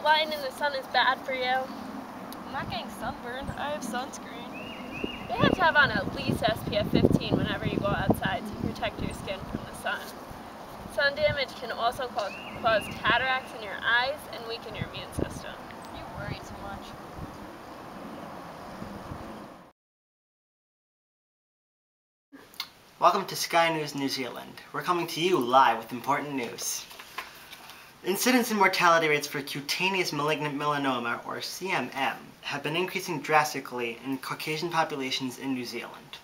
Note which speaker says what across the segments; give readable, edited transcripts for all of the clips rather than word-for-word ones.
Speaker 1: lying in the sun is bad for you?
Speaker 2: I'm not getting sunburned. I have sunscreen.
Speaker 1: You have to have on at least SPF 15 whenever you go outside to protect your skin from the sun. Sun damage can also cause cataracts in your eyes and weaken your immune system.
Speaker 2: You worry too much.
Speaker 3: Welcome to Sky News New Zealand. We're coming to you live with important news. Incidence and mortality rates for cutaneous malignant melanoma, or CMM, have been increasing drastically in Caucasian populations in New Zealand.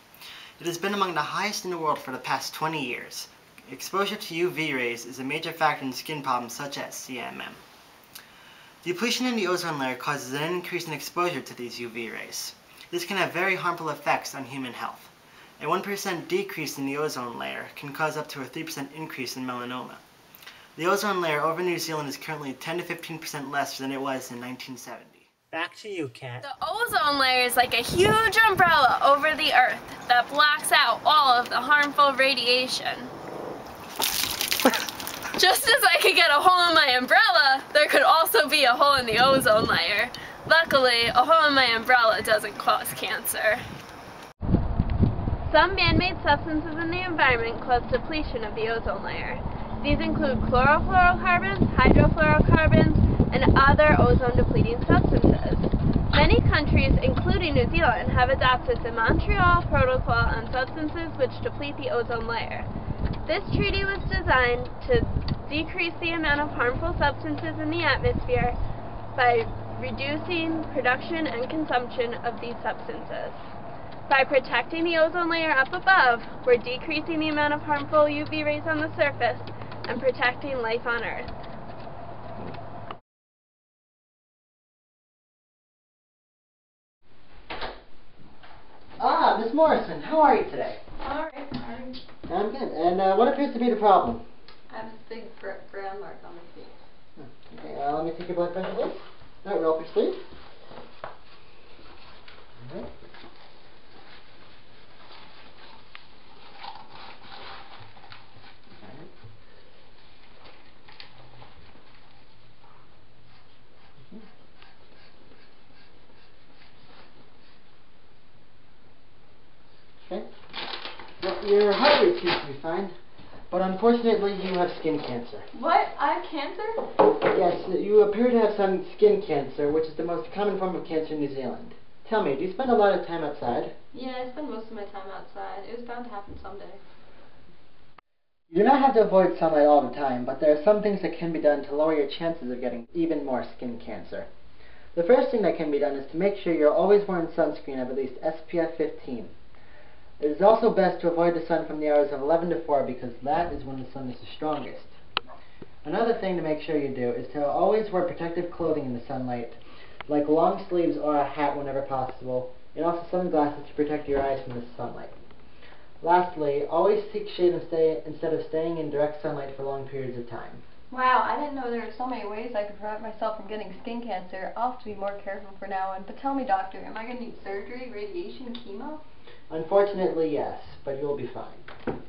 Speaker 3: It has been among the highest in the world for the past 20 years. Exposure to UV rays is a major factor in skin problems such as CMM. Depletion in the ozone layer causes an increase in exposure to these UV rays. This can have very harmful effects on human health. A 1% decrease in the ozone layer can cause up to a 3% increase in melanoma. The ozone layer over New Zealand is currently 10 to 15% less than it was in 1970. Back to you, Kat.
Speaker 1: The ozone layer is like a huge umbrella over the Earth that blocks out all of the harmful radiation. Just as I could get a hole in my umbrella, there could also be a hole in the ozone layer. Luckily, a hole in my umbrella doesn't cause cancer. Some man-made substances in the environment cause depletion of the ozone layer. These include chlorofluorocarbons, hydrofluorocarbons, and other ozone-depleting substances. Many countries, including New Zealand, have adopted the Montreal Protocol on substances which deplete the ozone layer. This treaty was designed to decrease the amount of harmful substances in the atmosphere by reducing production and consumption of these substances. By protecting the ozone layer up above, we're decreasing the amount of harmful UV rays on the surface and protecting life on Earth.
Speaker 3: Ah, Miss Morrison, how are you today?
Speaker 2: Alright.
Speaker 3: I'm good. And what appears to be the problem?
Speaker 2: I have this big brown mark on my face.
Speaker 3: Okay, let me take your blood pressure, please. Alright, roll up your sleeve. Alright. Okay. Well, your heart rate seems to be fine, but unfortunately you have skin cancer.
Speaker 2: What? I have cancer?
Speaker 3: Yes, you appear to have some skin cancer, which is the most common form of cancer in New Zealand. Tell me, do you spend a lot of time outside?
Speaker 2: Yeah, I spend most of my time outside. It was bound to happen someday.
Speaker 3: You do not have to avoid sunlight all the time, but there are some things that can be done to lower your chances of getting even more skin cancer. The first thing that can be done is to make sure you're always wearing sunscreen of at least SPF 15. It is also best to avoid the sun from the hours of 11 to 4 because that is when the sun is the strongest. Another thing to make sure you do is to always wear protective clothing in the sunlight, like long sleeves or a hat whenever possible, and also sunglasses to protect your eyes from the sunlight. Lastly, always seek shade instead of staying in direct sunlight for long periods of time.
Speaker 2: Wow, I didn't know there were so many ways I could prevent myself from getting skin cancer. I'll have to be more careful from now on. But tell me, doctor, am I going to need surgery, radiation, chemo?
Speaker 3: Unfortunately, yes, but you'll be fine.